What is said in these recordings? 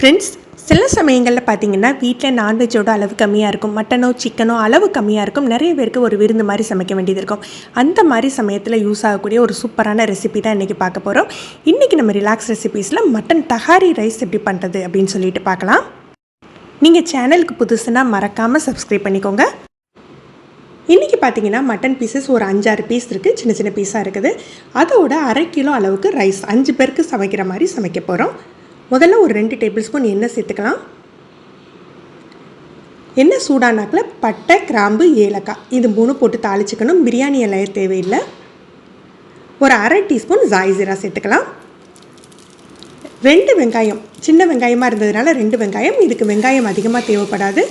Friends, சில சமயங்களில் பார்த்தீங்கன்னா வீட்டில் நான்வெஜ்ஜோட அளவு கம்மியாக இருக்கும். மட்டனோ சிக்கனோ அளவு கம்மியாக இருக்கும். நிறைய பேருக்கு ஒரு விருந்து மாதிரி சமைக்க வேண்டியது இருக்கும். அந்த மாதிரி சமயத்தில் யூஸ் ஆகக்கூடிய ஒரு சூப்பரான ரெசிபி தான் இன்றைக்கி பார்க்க போகிறோம். இன்றைக்கி நம்ம ரிலாக்ஸ் ரெசிபீஸில் மட்டன் தஹாரி ரைஸ் எப்படி பண்ணுறது அப்படின்னு சொல்லிட்டு பார்க்கலாம். நீங்கள் சேனலுக்கு புதுசுனா மறக்காமல் சப்ஸ்கிரைப் பண்ணிக்கோங்க. இன்றைக்கி பார்த்தீங்கன்னா மட்டன் பீசஸ் ஒரு 5-6 பீஸ் இருக்குது. சின்ன சின்ன பீஸாக இருக்குது. அதோட 1/2 கிலோ அளவுக்கு ரைஸ் 5 பேருக்கு சமைக்கிற மாதிரி சமைக்க போகிறோம். முதல்ல ஒரு 2 டேபிள் ஸ்பூன் எண்ணெய் சேர்த்துக்கலாம். எண்ணெய் சூடானாக்கில் பட்டை, கிராம்பு, ஏலக்காய் இது 3 போட்டு தாளிச்சுக்கணும். பிரியாணி இலைய தேவையில்லை. ஒரு 1/2 டீஸ்பூன் ஜாய்ஜீரா சேர்த்துக்கலாம். 2 வெங்காயம், சின்ன வெங்காயமாக இருந்ததுனால 2 வெங்காயம். இதுக்கு வெங்காயம் அதிகமாக தேவைப்படாது.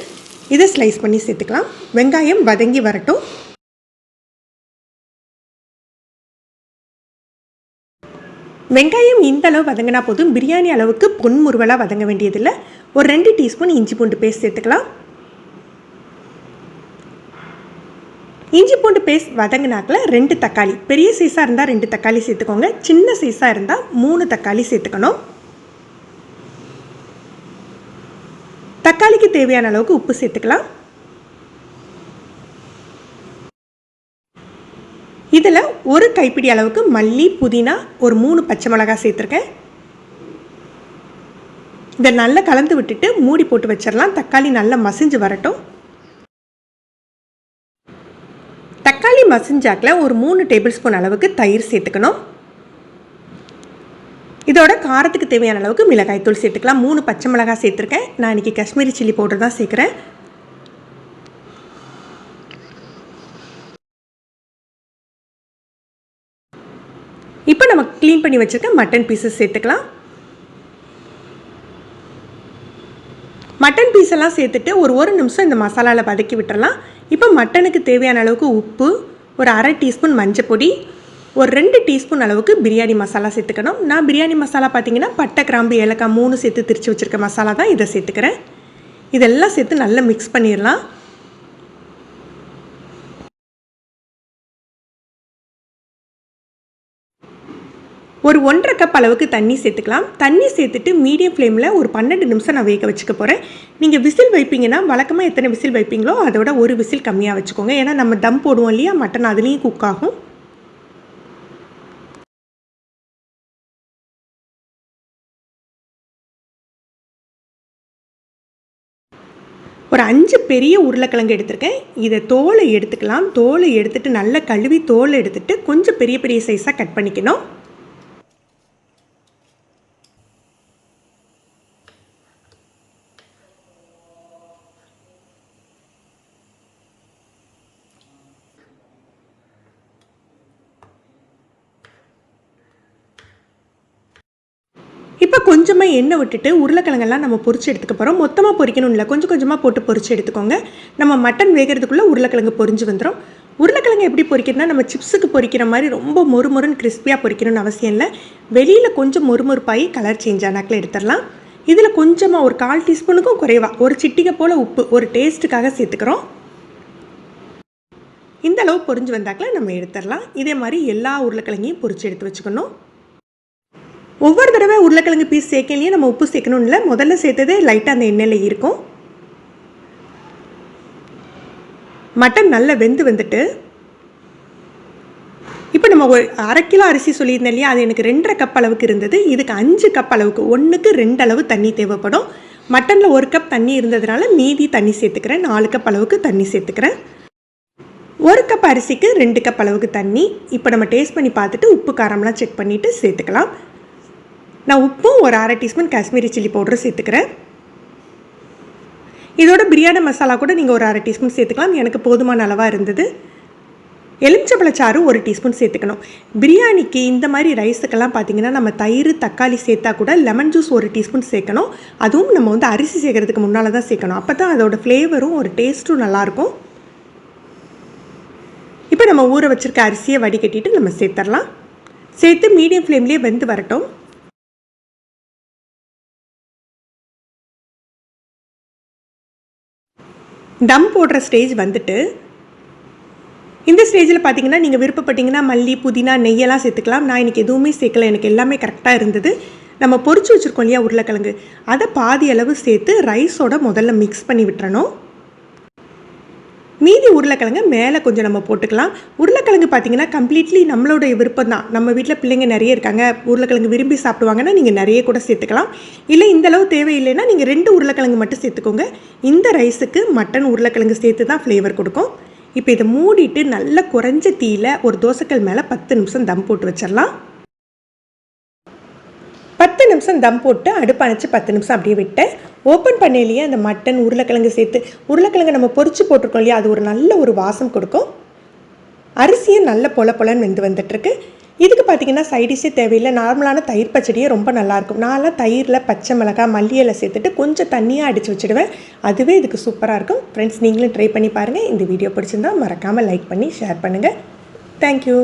இதை ஸ்லைஸ் பண்ணி சேர்த்துக்கலாம். வெங்காயம் வதங்கி வரட்டும். வெங்காயம் இந்த அளவு வதங்கினா போதும். பிரியாணி அளவுக்கு பொன்முறுவலாக வதங்க வேண்டியதில்லை. ஒரு 2 டீஸ்பூன் இஞ்சி பூண்டு பேஸ்ட் சேர்த்துக்கலாம். இஞ்சி பூண்டு பேஸ்ட் வதங்கினாக்கில் 2 தக்காளி, பெரிய சைஸாக இருந்தால் 2 தக்காளி சேர்த்துக்கோங்க. சின்ன சைஸாக இருந்தால் 3 தக்காளி சேர்த்துக்கணும். தக்காளிக்கு தேவையான அளவுக்கு உப்பு சேர்த்துக்கலாம். இதில் ஒரு கைப்பிடி அளவுக்கு மல்லி, புதினா, ஒரு 3 பச்சை மிளகாய் சேர்த்துருக்கேன். இதை நல்லா கலந்து விட்டுட்டு மூடி போட்டு வச்சிடலாம். தக்காளி நல்லா மசிஞ்சு வரட்டும். தக்காளி மசிஞ்சாக்கில் ஒரு 3 டேபிள் ஸ்பூன் அளவுக்கு தயிர் சேர்த்துக்கணும். இதோட காரத்துக்கு தேவையான அளவுக்கு மிளகாய்த்தூள் சேர்த்துக்கலாம். 3 பச்சை மிளகாய் சேர்த்துருக்கேன். நான் இன்றைக்கி காஷ்மீரி சில்லி பவுடர் தான் சேர்க்குறேன். இப்போ நம்ம க்ளீன் பண்ணி வச்சுருக்க மட்டன் பீசஸ் சேர்த்துக்கலாம். மட்டன் பீஸெல்லாம் சேர்த்துட்டு ஒரு நிமிஷம் இந்த மசாலாவில் வதக்கி விட்டுறலாம். இப்போ மட்டனுக்கு தேவையான அளவுக்கு உப்பு, ஒரு 1/2 டீஸ்பூன் மஞ்சள் பொடி, ஒரு 2 டீஸ்பூன் அளவுக்கு பிரியாணி மசாலா சேர்த்துக்கணும். நான் பிரியாணி மசாலா பார்த்தீங்கன்னா பட்டை, கிராம்பு, ஏலக்காய் 3 சேர்த்து திரிச்சு வச்சுருக்க மசாலா தான் இதை சேர்த்துக்கிறேன். இதெல்லாம் சேர்த்து நல்லா மிக்ஸ் பண்ணிடலாம். ஒரு 1/2 கப் அளவுக்கு தண்ணி சேர்த்துக்கலாம். தண்ணி சேர்த்துட்டு மீடியம் ஃப்ளேமில் ஒரு 12 நிமிஷம் நான் வேக வச்சுக்க போகிறேன். நீங்கள் விசில் வைப்பீங்கன்னா வழக்கமாக எத்தனை விசில் வைப்பீங்களோ அதோட ஒரு விசில் கம்மியாக வச்சுக்கோங்க. ஏன்னா நம்ம தம் போடுவோம் இல்லையா, மட்டன் அதுலேயும் குக் ஆகும். ஒரு 5 பெரிய உருளைக்கிழங்கு எடுத்திருக்கேன். இதை தோலை எடுத்துக்கலாம். தோலை எடுத்துட்டு நல்லா கழுவி தோலை எடுத்துட்டு கொஞ்சம் பெரிய பெரிய சைஸாக கட் பண்ணிக்கணும். இப்போ கொஞ்சமாக எண்ணெய் விட்டுட்டு உருளைக்கிழங்கெல்லாம் நம்ம பொரிச்சு எடுத்துக்க போகிறோம். மொத்தமாக பொரிக்கணும் இல்லை, கொஞ்சம் கொஞ்சமாக போட்டு பொரிச்சு எடுத்துக்கோங்க. நம்ம மட்டன் வேகிறதுக்குள்ளே உருளைக்கிழங்கு பொரிஞ்சு வந்துடும். உருளைக்கிழங்கு எப்படி பொரிக்கிறதுனா நம்ம சிப்ஸுக்கு பொரிக்கிற மாதிரி ரொம்ப மொறுமொறுன்னு கிறிஸ்பியாக பொரிக்கணும்னு அவசியம் இல்லை. வெளியில் கொஞ்சம் மொறுமொறுப்பாகி கலர் சேஞ்ச் ஆனாக்கில் எடுத்துடலாம். இதில் கொஞ்சமாக ஒரு 1/4 டீஸ்பூனுக்கும் குறைவாக ஒரு சிட்டிகை போல் உப்பு ஒரு டேஸ்ட்டுக்காக சேர்த்துக்கிறோம். இந்த அளவு பொரிஞ்சு வந்தாக்கில் நம்ம எடுத்துடலாம். இதே மாதிரி எல்லா உருளைக்கிழங்கையும் பொரிச்சு எடுத்து வச்சுக்கணும். ஒவ்வொரு தடவை உருளைக்கிழங்கு பீஸ் சேர்க்கலையே நம்ம உப்பு சேர்க்கணும் இல்லை. முதல்ல சேர்த்தது லைட்டாக அந்த எண்ணெயில் இருக்கும். மட்டன் நல்லா வெந்துட்டு இப்போ நம்ம ஒரு 1/2 கிலோ அரிசி சொல்லியிருந்தேன் இல்லையா, அது எனக்கு 2.5 கப் அளவுக்கு இருந்தது. இதுக்கு 5 கப் அளவுக்கு 1க்கு 2 அளவு தண்ணி தேவைப்படும். மட்டனில் 1 கப் தண்ணி இருந்ததுனால மீதி தண்ணி சேர்த்துக்கிறேன். 4 கப் அளவுக்கு தண்ணி சேர்த்துக்கிறேன். 1 கப் அரிசிக்கு 2 கப் அளவுக்கு தண்ணி. இப்போ நம்ம டேஸ்ட் பண்ணி பார்த்துட்டு உப்பு காரம்லாம் செக் பண்ணிவிட்டு சேர்த்துக்கலாம். நான் உப்பும் ஒரு 1/2 டீஸ்பூன் காஷ்மீரி சில்லி பவுடர் சேர்த்துக்கிறேன். இதோட பிரியாணி மசாலா கூட நீங்கள் ஒரு 1/2 டீஸ்பூன் சேர்த்துக்கலாம். எனக்கு போதுமான அளவாக இருந்தது. எலுமிச்சம்பழச்சாறு 1 டீஸ்பூன் சேர்த்துக்கணும். பிரியாணிக்கு இந்த மாதிரி ரைஸுக்கெல்லாம் பார்த்தீங்கன்னா நம்ம தயிர், தக்காளி சேர்த்தா கூட லெமன் ஜூஸ் 1 டீஸ்பூன் சேர்க்கணும். அதுவும் நம்ம அரிசி சேர்க்கறதுக்கு முன்னால் தான் சேர்க்கணும். அப்போ தான் அதோட ஃப்ளேவரும் ஒரு டேஸ்ட்டும் நல்லாயிருக்கும். இப்போ நம்ம ஊற வச்சுருக்க அரிசியை வடிகட்டிட்டு நம்ம சேர்த்துடலாம். சேர்த்து மீடியம் ஃப்ளேம்லேயே வெந்து வரட்டும். தம் போடுற ஸ்டேஜ் வந்துட்டு இந்த ஸ்டேஜில் பார்த்தீங்கன்னா நீங்கள் விருப்பப்பட்டீங்கன்னா மல்லி, புதினா, நெய்யெல்லாம் சேர்த்துக்கலாம். நான் இன்றைக்கி எதுவுமே சேர்க்கலை. எனக்கு எல்லாமே கரெக்டாக இருந்தது. நம்ம பொரிச்சு வச்சுருக்கோம் இல்லையா உருளைக்கிழங்கு, அதை பாதி அளவு சேர்த்து ரைஸோட முதல்ல மிக்ஸ் பண்ணி விட்டுறணும். மீதி உருளைக்கிழங்கு மேலே கொஞ்சம் நம்ம போட்டுக்கலாம். உருளைக்கிழங்கு பார்த்திங்கன்னா கம்ப்ளீட்லி நம்மளுடைய விருப்பம் தான். நம்ம வீட்டில் பிள்ளைங்க நிறைய இருக்காங்க, உருளைக்கிழங்கு விரும்பி சாப்பிடுவாங்கன்னா நீங்கள் நிறைய கூட சேர்த்துக்கலாம். இல்லை இந்தளவு தேவையில்லைன்னா நீங்கள் 2 உருளைக்கிழங்கு மட்டும் சேர்த்துக்கோங்க. இந்த ரைஸுக்கு மட்டன் உருளைக்கிழங்கு சேர்த்து தான் ஃப்ளேவர் கொடுக்கும். இப்போ இதை மூடிட்டு நல்ல குறைஞ்ச தீயில் ஒரு தோசைக்கல் மேலே 10 நிமிஷம் தம் போட்டு வச்சிடலாம். 10 நிமிஷம் தம் போட்டு அடுப்பு அணைச்சி 10 நிமிஷம் அப்படியே விட்டேன். ஓப்பன் பண்ணையிலேயே அந்த மட்டன் உருளைக்கிழங்கு சேர்த்து, உருளைக்கிழங்கு நம்ம பொரிச்சு போட்டிருக்கோம் இல்லையா, அது ஒரு நல்ல ஒரு வாசம் கொடுக்கும். அரிசியும் நல்ல பொலன்னு வெந்து வந்துட்டுருக்கு. இதுக்கு பார்த்திங்கன்னா சைடிஷே தேவையில்லை, நார்மலான தயிர் பச்சடியே ரொம்ப நல்லாயிருக்கும். நான்லாம் தயிரில் பச்சை மிளகாய் மல்லி இலை சேர்த்துட்டு கொஞ்சம் தண்ணியாக அடித்து வச்சுடுவேன். அதுவே இதுக்கு சூப்பராக இருக்கும். ஃப்ரெண்ட்ஸ், நீங்களும் ட்ரை பண்ணி பாருங்கள். இந்த வீடியோ பிடிச்சிருந்தால் மறக்காமல் லைக் பண்ணி ஷேர் பண்ணுங்கள். தேங்க்யூ.